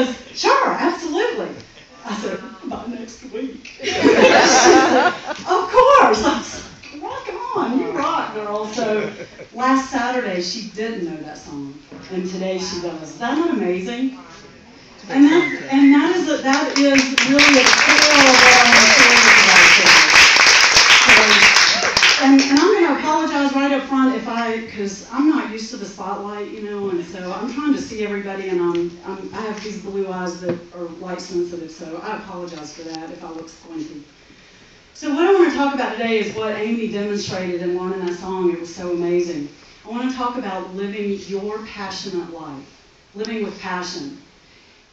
says, sure, absolutely. I said, by next week. She said, of course. I was like, rock on, you rock, girl. So last Saturday, she didn't know that song, and today she does. Is that not amazing? And that is really at the core of what I want to share with you guys today. And I'm going to apologize right up front because I'm not used to the spotlight, and so I'm trying to see everybody, and I have these blue eyes that are light sensitive, so I apologize for that if I look squinty. So what I want to talk about today is what Amy demonstrated in learning that song. It was so amazing. I want to talk about living your passionate life, living with passion.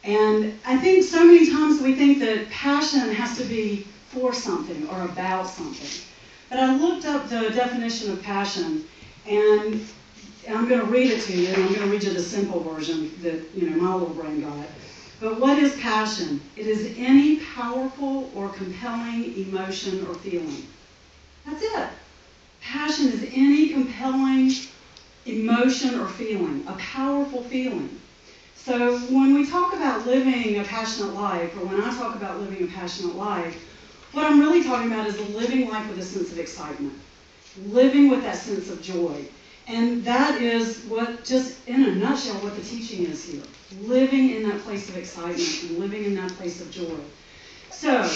And I think so many times we think that passion has to be for something or about something. But I looked up the definition of passion, and I'm going to read it to you, and I'm going to read you the simple version that, my little brain got. But what is passion? It is any powerful or compelling emotion or feeling. That's it. Passion is any compelling emotion or feeling, a powerful feeling. So when we talk about living a passionate life, or when I talk about living a passionate life, what I'm really talking about is living life with a sense of excitement, living with that sense of joy. And that is what, just in a nutshell, what the teaching is here. Living in that place of excitement and living in that place of joy. So,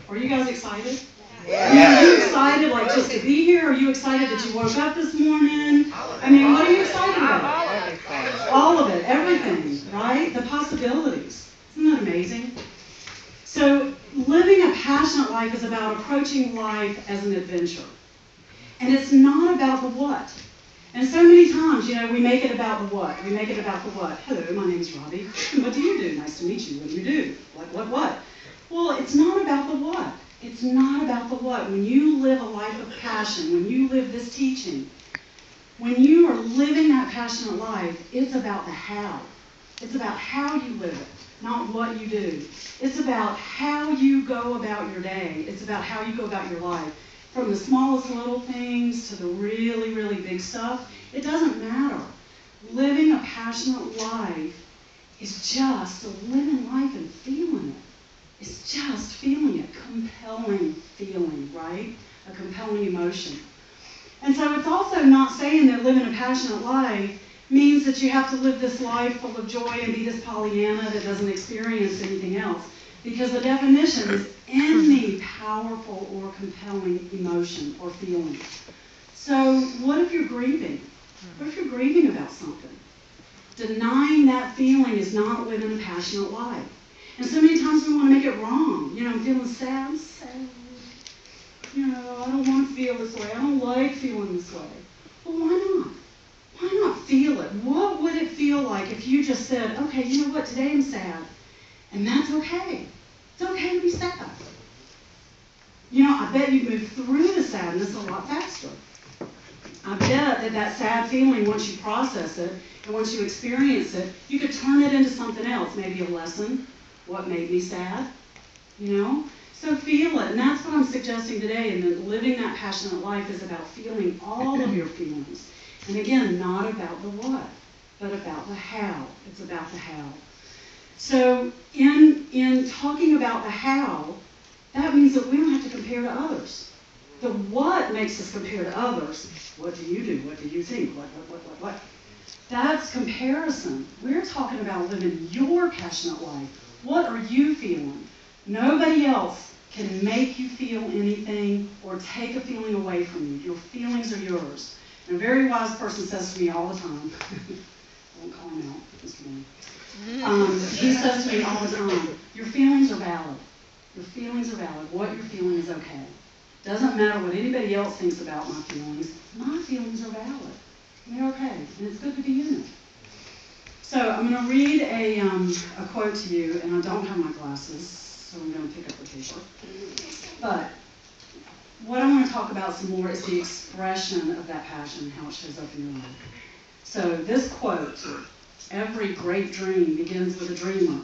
are you guys excited? Yeah. Are you excited, just to be here? Are you excited that you woke up this morning? I mean, what are you excited about? All of it, everything, right? The possibilities. Isn't that amazing? So, living a passionate life is about approaching life as an adventure. And it's not about the what. And so many times, we make it about the what. We make it about the what. Hello, my name is Robbie. What do you do? Nice to meet you. What do you do? What? Well, it's not about the what. It's not about the what. When you live a life of passion, when you live this teaching, when you are living that passionate life, it's about the how. It's about how you live it, not what you do. It's about how you go about your day. It's about how you go about your life. From the smallest little things to the really, really big stuff, it doesn't matter. Living a passionate life is just living life and feeling it. It's just feeling it, compelling feeling, right? A compelling emotion. And so it's also not saying that living a passionate life means that you have to live this life full of joy and be this Pollyanna that doesn't experience anything else. Because the definition is any powerful or compelling emotion or feeling. So what if you're grieving? What if you're grieving about something? Denying that feeling is not living a passionate life. And so many times we want to make it wrong. I'm feeling sad. I don't want to feel this way. I don't like feeling this way. Well, why not? Why not feel it? What would it feel like if you just said, okay, you know what, today I'm sad. And that's okay. It's okay to be sad. I bet you'd move through the sadness a lot faster. I bet that sad feeling, once you process it and once you experience it, you could turn it into something else, maybe a lesson. What made me sad? So feel it. And that's what I'm suggesting today. And that living that passionate life is about feeling all of your feelings. And again, not about the what, but about the how. It's about the how. So in talking about the how, that means that we don't have to compare to others. The what makes us compare to others. What do you do? What do you think? What? That's comparison. We're talking about living your passionate life. What are you feeling? Nobody else can make you feel anything or take a feeling away from you. Your feelings are yours. And a very wise person says to me all the time, I won't call him out this morning. He says to me all the time, your feelings are valid. Your feelings are valid. What you're feeling is okay. Doesn't matter what anybody else thinks about my feelings. My feelings are valid. They're okay. And it's good to be in it. So I'm going to read a quote to you, and I don't have my glasses, so I'm going to pick up the paper. But what I want to talk about some more is the expression of that passion, how it shows up in your life. So this quote, every great dream begins with a dreamer.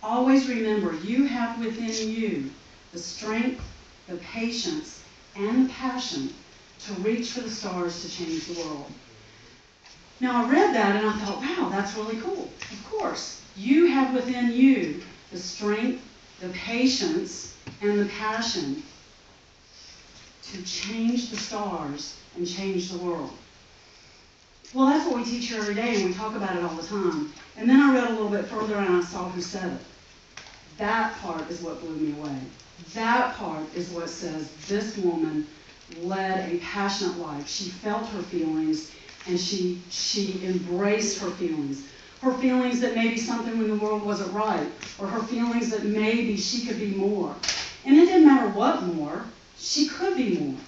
Always remember, you have within you the strength, the patience, and the passion to reach for the stars to change the world. Now, I read that and I thought, wow, that's really cool. Of course, you have within you the strength, the patience, and the passion to change the stars and change the world. Well, that's what we teach here every day, and we talk about it all the time. And then I read a little bit further, and I saw who said it. That part is what blew me away. That part is what says this woman led a passionate life. She felt her feelings, and she embraced her feelings. Her feelings that maybe something in the world wasn't right, or her feelings that maybe she could be more. And it didn't matter what more, she could be more.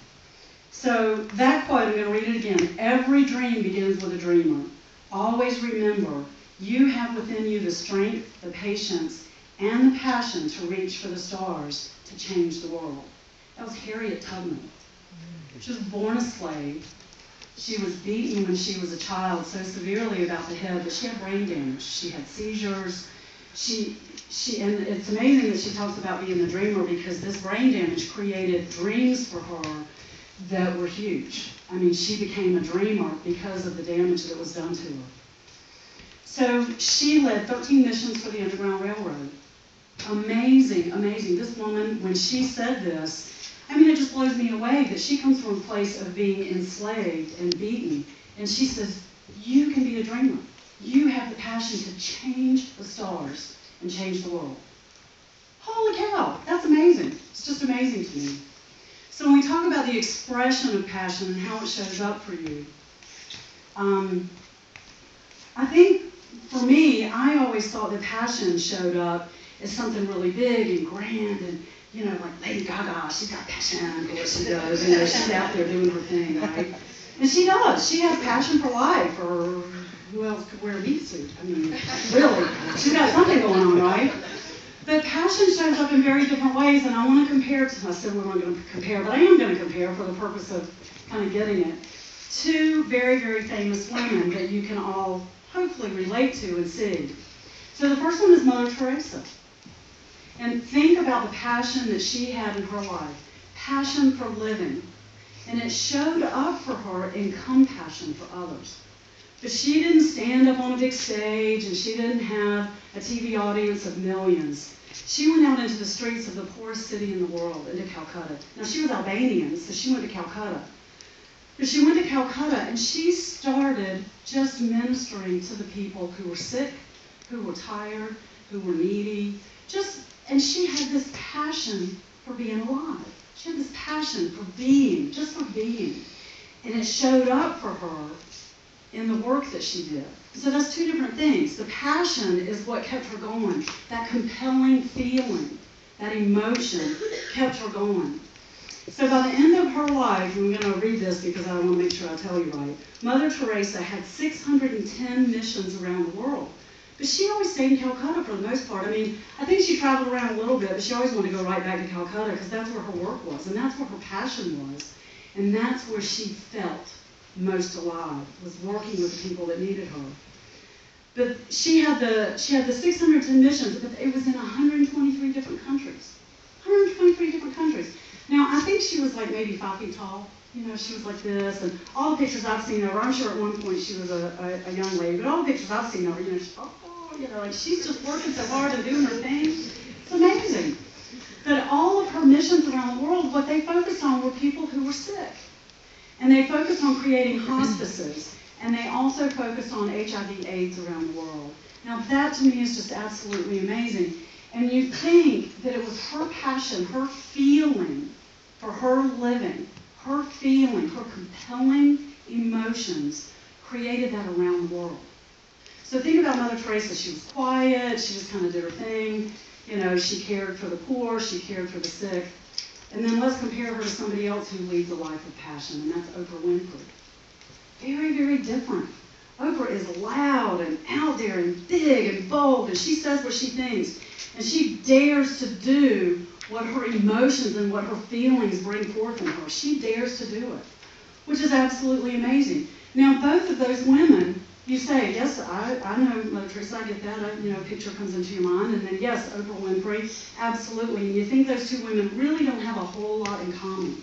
So that quote, I'm going to read it again. Every dream begins with a dreamer. Always remember, you have within you the strength, the patience, and the passion to reach for the stars to change the world. That was Harriet Tubman. She was born a slave. She was beaten when she was a child so severely about the head that she had brain damage. She had seizures. And it's amazing that she talks about being a dreamer because this brain damage created dreams for her that were huge. I mean, she became a dreamer because of the damage that was done to her. So she led 13 missions for the Underground Railroad. Amazing, amazing. This woman, when she said this, I mean, it just blows me away that she comes from a place of being enslaved and beaten. And she says, you can be a dreamer. You have the passion to change the stars and change the world. Holy cow, that's amazing. It's just amazing to me. So when we talk about the expression of passion and how it shows up for you, I think for me, I always thought that passion showed up as something really big and grand and, you know, like Lady Gaga, she's got passion, of course she does, you know, she's out there doing her thing, right? And she does. She has passion for life, or who else could wear a meat suit? I mean, really, she's got something going on, right? But passion shows up in very different ways, and I want to compare to, I said we weren't going to compare, but I am going to compare for the purpose of kind of getting it, two very, very famous women that you can all hopefully relate to and see. So the first one is Mother Teresa. And think about the passion that she had in her life, passion for living. And it showed up for her in compassion for others. But she didn't stand up on a big stage, and she didn't have a TV audience of millions. She went out into the streets of the poorest city in the world, into Calcutta. Now, she was Albanian, so she went to Calcutta. But she went to Calcutta, and she started just ministering to the people who were sick, who were tired, who were needy. And she had this passion for being alive. She had this passion for being, just for being. And it showed up for her in the work that she did. So that's two different things. The passion is what kept her going. That compelling feeling, that emotion kept her going. So by the end of her life, and I'm going to read this because I want to make sure I tell you right, Mother Teresa had 610 missions around the world. But she always stayed in Calcutta for the most part. I mean, I think she traveled around a little bit, but she always wanted to go right back to Calcutta because that's where her work was, and that's where her passion was. And that's where she felt most alive, was working with the people that needed her. But she had the 610 missions, but it was in 123 different countries. 123 different countries. Now, I think she was like maybe 5 feet tall. You know, she was like this, and all the pictures I've seen of her, I'm sure at one point she was a young lady, but all the pictures I've seen of her, you know, like she's just working so hard and doing her thing. It's amazing. But all of her missions around the world, what they focused on were people who were sick. And they focused on creating hospices, and they also focused on HIV/AIDS around the world. Now that to me is just absolutely amazing. And you think that it was her passion, her feeling for her living, her feeling, her compelling emotions created that around the world. So think about Mother Teresa. She was quiet, she just kind of did her thing. You know, she cared for the poor, she cared for the sick. And then let's compare her to somebody else who leads a life of passion, and that's Oprah Winfrey. Very, very different. Oprah is loud and out there and big and bold, and she says what she thinks. And she dares to do what her emotions and what her feelings bring forth in her. She dares to do it, which is absolutely amazing. Now, both of those women, you say, yes, I know Mother Teresa, I get that, a picture comes into your mind. And then, yes, Oprah Winfrey, absolutely. And you think those two women really don't have a whole lot in common.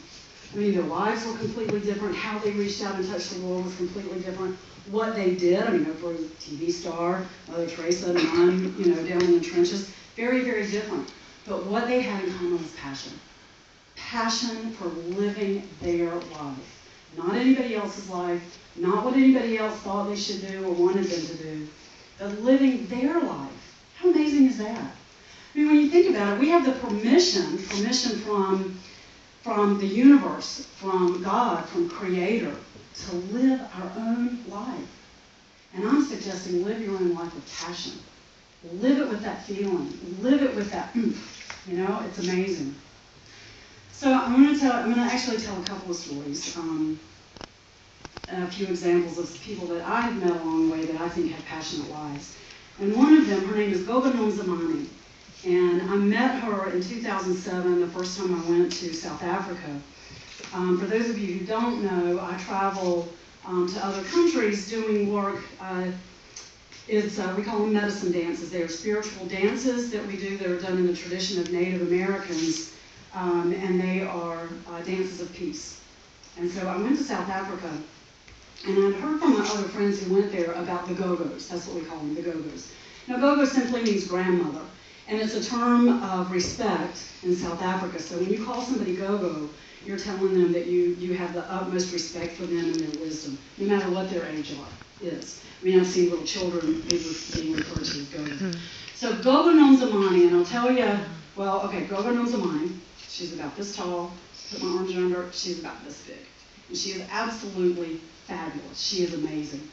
I mean, their lives were completely different. How they reached out and touched the world was completely different. what they did. I mean, Oprah was a TV star, Mother Teresa, nun, down in the trenches. Very, very different. But what they had in common was passion. Passion for living their life. Not anybody else's life, not what anybody else thought they should do or wanted them to do, but living their life. How amazing is that? I mean, when you think about it, we have the permission from the universe, from God, from Creator, to live our own life. And I'm suggesting live your own life with passion. Live it with that feeling. Live it with that oomph. It's amazing. So I'm going to actually tell a couple of stories, a few examples of people that I have met along the way that I think have passionate lives. And one of them, her name is Gogo Nonzamani. And I met her in 2007, the first time I went to South Africa. For those of you who don't know, I travel to other countries doing work. We call them medicine dances. They are spiritual dances that we do that are done in the tradition of Native Americans, and they are dances of peace. And so I went to South Africa, and I'd heard from my other friends who went there about the Gogos. That's what we call them, the Gogos. Now, Gogo simply means grandmother, and it's a term of respect in South Africa. So when you call somebody Gogo, you're telling them that you have the utmost respect for them and their wisdom, no matter what their age is. I mean, I've seen little children being referred to as Gogo. So Gogo Nonzamani, and I'll tell you, Gogo Nonzamani, she's about this tall, put my arms around her, she's about this big. And she is absolutely fabulous. She is amazing.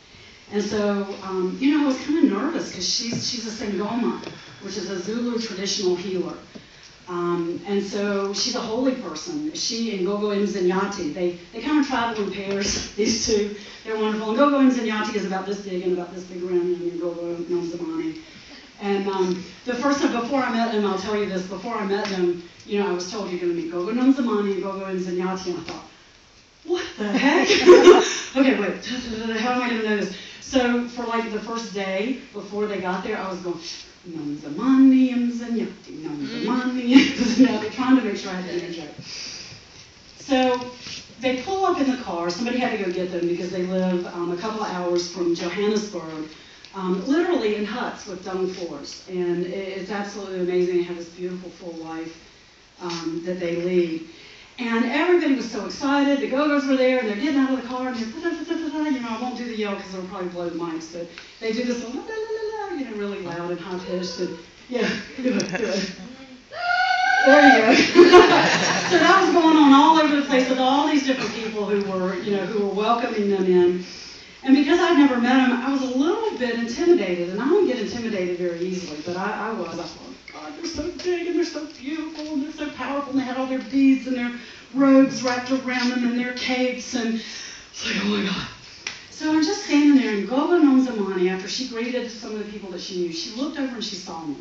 And so, I was kind of nervous because she's a Sangoma, which is a Zulu traditional healer. And so she's a holy person. She and Gogo Mzanyati, they kind of travel in pairs, these two. They're wonderful. And Gogo Mzanyati is about this big and about this big around him, and Gogo Nonzamani. And the first time, before I met him, I'll tell you this, before I met him, I was told you're going to meet Gogo Nonzamani and Gogo Mzanyati, and I thought, what the heck? Okay, wait, how am I going to know this? So for like the first day, before they got there, I was going, Nonzamani, Mzanyati, Nonzamani, Mzanyati, trying to make sure I had the energy. So they pull up in the car. Somebody had to go get them because they live a couple of hours from Johannesburg, literally in huts with dung floors. And it's absolutely amazing. They have this beautiful, full life that they lead. And everybody was so excited. The Gogos were there, and they're getting out of the car, and they're, I won't do the yell because it'll probably blow the mics, but they do this, really loud and high-pitched, and good. There you go. So that was going on all over the place with all these different people who were welcoming them in. And because I'd never met them, I was a little bit intimidated, and I don't get intimidated very easily, but I was. I thought, God, they're so big, and they're so beautiful, and they're so powerful, and they had all their beads and their robes wrapped around them and their capes, and it's like, oh my God. So I'm just standing there, and Gogo Nonzamani, after she greeted some of the people that she knew, she looked over and she saw me.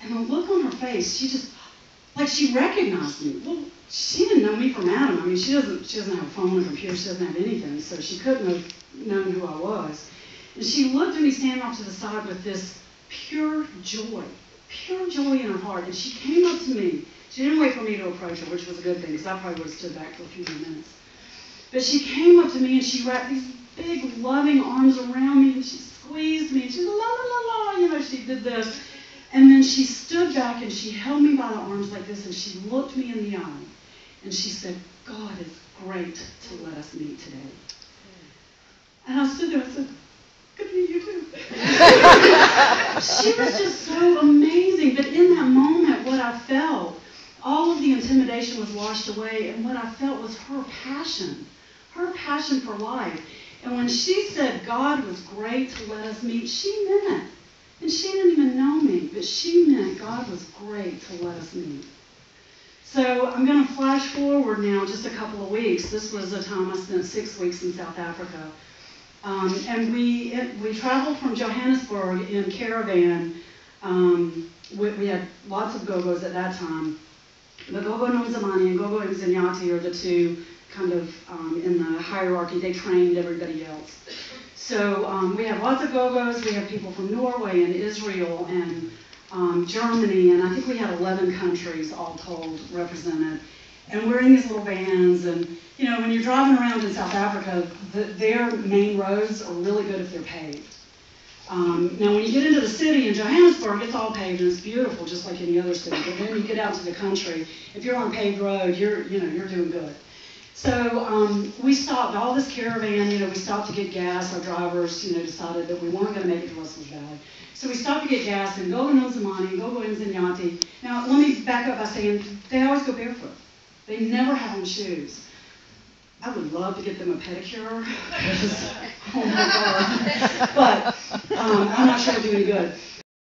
And the look on her face, she recognized me. Well, she didn't know me from Adam. I mean, she doesn't have a phone or computer, she doesn't have anything, so she couldn't have known who I was. And she looked at me standing off to the side with this pure joy in her heart. And she came up to me. She didn't wait for me to approach her, which was a good thing, because I probably would have stood back for a few more minutes. But she came up to me and she wrapped these big, loving arms around me, and she squeezed me, and she la la la la, she did this. And then she stood back and she held me by the arms like this, and she looked me in the eye, and she said, God is great to let us meet today. And I stood there and said, good to meet you too. She was just so amazing. But in that moment, what I felt, all of the intimidation was washed away, and what I felt was her passion for life. And when she said God was great to let us meet, she meant it. And she didn't even know me, but she meant God was great to let us meet. So I'm going to flash forward now just a couple of weeks. This was a time I spent 6 weeks in South Africa. And we traveled from Johannesburg in caravan. We had lots of Gogos at that time. The Gogo Nonzamani and Gogo Mzanyati are the two kind of in the hierarchy. They trained everybody else. So we have lots of Gogos. We have people from Norway and Israel and Germany, and I think we had 11 countries all told represented. And we're in these little vans, and you know, when you're driving around in South Africa, their main roads are really good if they're paved. Now, when you get into the city in Johannesburg, it's all paved and it's beautiful, just like any other city. But then you get out to the country, if you're on a paved road, you're doing good. So we stopped, all this caravan, we stopped to get gas. Our drivers, decided that we weren't going to make it to Russell's Valley. So we stopped to get gas in Gogo Nzimani and Gogo Nzinyati. Now, let me back up by saying they always go barefoot. They never have on shoes. I would love to get them a pedicure, because, oh my God. But I'm not sure it'll do any good.